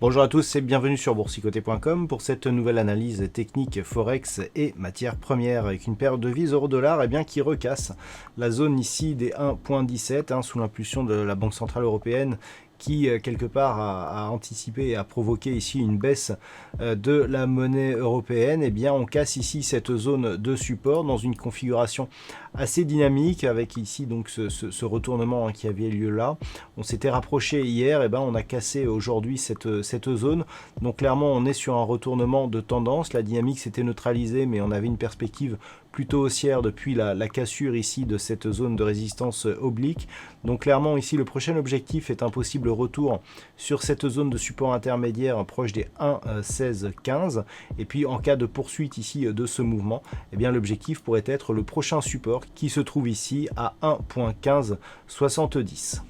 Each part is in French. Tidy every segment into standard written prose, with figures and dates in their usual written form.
Bonjour à tous et bienvenue sur boursicoté.com pour cette nouvelle analyse technique Forex et matières premières avec une paire de devises euro-dollar qui recasse la zone ici des 1.17 sous l'impulsion de la Banque Centrale Européenne qui quelque part a anticipé et a provoqué ici une baisse de la monnaie européenne. On casse ici cette zone de support dans une configuration assez dynamique avec ici donc ce retournement qui avait lieu là. On s'était rapproché hier, on a cassé aujourd'hui cette zone. Donc clairement on est sur un retournement de tendance. La dynamique s'était neutralisée mais on avait une perspective plutôt haussière depuis la cassure ici de cette zone de résistance oblique. Donc clairement ici le prochain objectif est un possible retour sur cette zone de support intermédiaire proche des 1,1615 et puis en cas de poursuite ici de ce mouvement, l'objectif pourrait être le prochain support qui se trouve ici à 1,1570.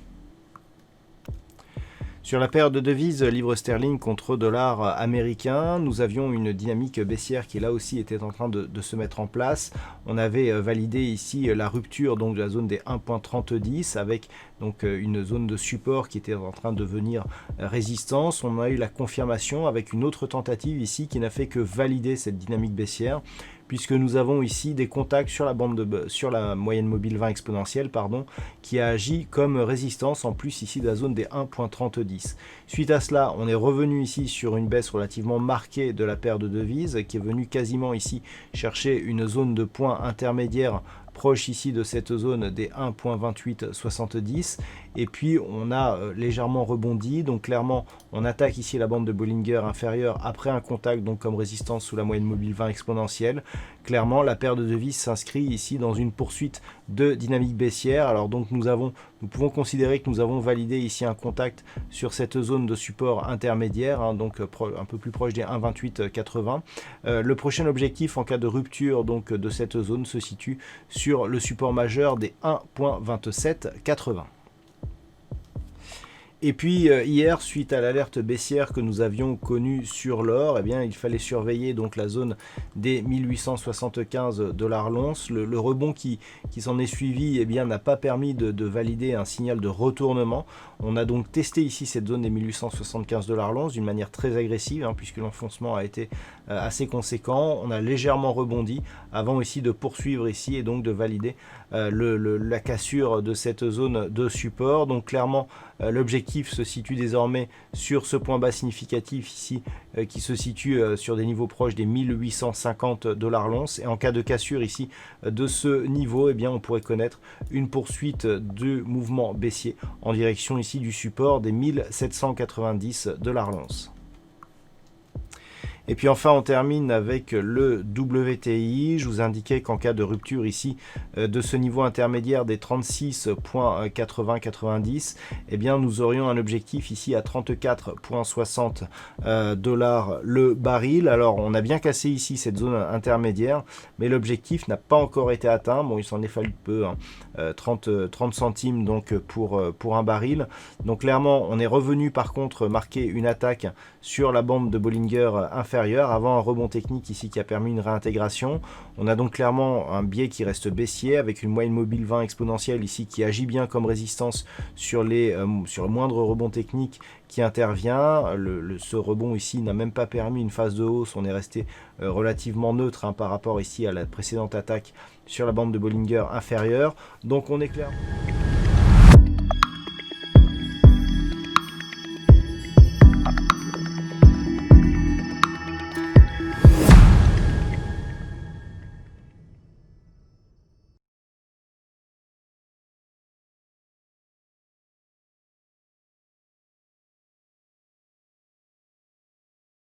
Sur la paire de devises livre sterling contre dollar américain, nous avions une dynamique baissière qui là aussi était en train de se mettre en place. On avait validé ici la rupture donc de la zone des 1.3010 avec donc une zone de support qui était en train de devenir résistance. On a eu la confirmation avec une autre tentative ici qui n'a fait que valider cette dynamique baissière, puisque nous avons ici des contacts sur la moyenne mobile 20 exponentielle qui a agi comme résistance en plus ici de la zone des 1.3010. Suite à cela, on est revenu ici sur une baisse relativement marquée de la paire de devises qui est venue quasiment ici chercher une zone de points intermédiaire proche ici de cette zone des 1.2870 et puis on a légèrement rebondi. Donc clairement on attaque ici la bande de Bollinger inférieure après un contact donc comme résistance sous la moyenne mobile 20 exponentielle. Clairement la paire de devises s'inscrit ici dans une poursuite de dynamique baissière. Alors donc nous pouvons considérer que nous avons validé ici un contact sur cette zone de support intermédiaire, donc un peu plus proche des 1.2880. Le prochain objectif en cas de rupture donc de cette zone se situe sur le support majeur des 1.2780. Et puis hier, suite à l'alerte baissière que nous avions connue sur l'or, il fallait surveiller donc la zone des 1875 $ l'once. Le rebond qui s'en est suivi n'a pas permis de valider un signal de retournement. On a donc testé ici cette zone des 1875 $ l'once d'une manière très agressive, puisque l'enfoncement a été assez conséquent. On a légèrement rebondi avant ici de poursuivre ici et donc de valider la cassure de cette zone de support. Donc clairement l'objectif se situe désormais sur ce point bas significatif ici qui se situe sur des niveaux proches des 1850 $ l'once, et en cas de cassure ici de ce niveau on pourrait connaître une poursuite du mouvement baissier en direction ici du support des 1790 $ l'once. Et puis enfin on termine avec le WTI. Je vous indiquais qu'en cas de rupture ici de ce niveau intermédiaire des 36.8090, nous aurions un objectif ici à 34.60 $ le baril. Alors on a bien cassé ici cette zone intermédiaire, mais l'objectif n'a pas encore été atteint. Bon, il s'en est fallu peu, 30 centimes donc pour un baril. Donc clairement on est revenu par contre marquer une attaque sur la bande de Bollinger inférieure avant un rebond technique ici qui a permis une réintégration. On a donc clairement un biais qui reste baissier avec une moyenne mobile 20 exponentielle ici qui agit bien comme résistance sur le moindre rebond technique qui intervient. Ce rebond ici n'a même pas permis une phase de hausse. On est resté relativement neutre par rapport ici à la précédente attaque sur la bande de Bollinger inférieure. Donc on est clair.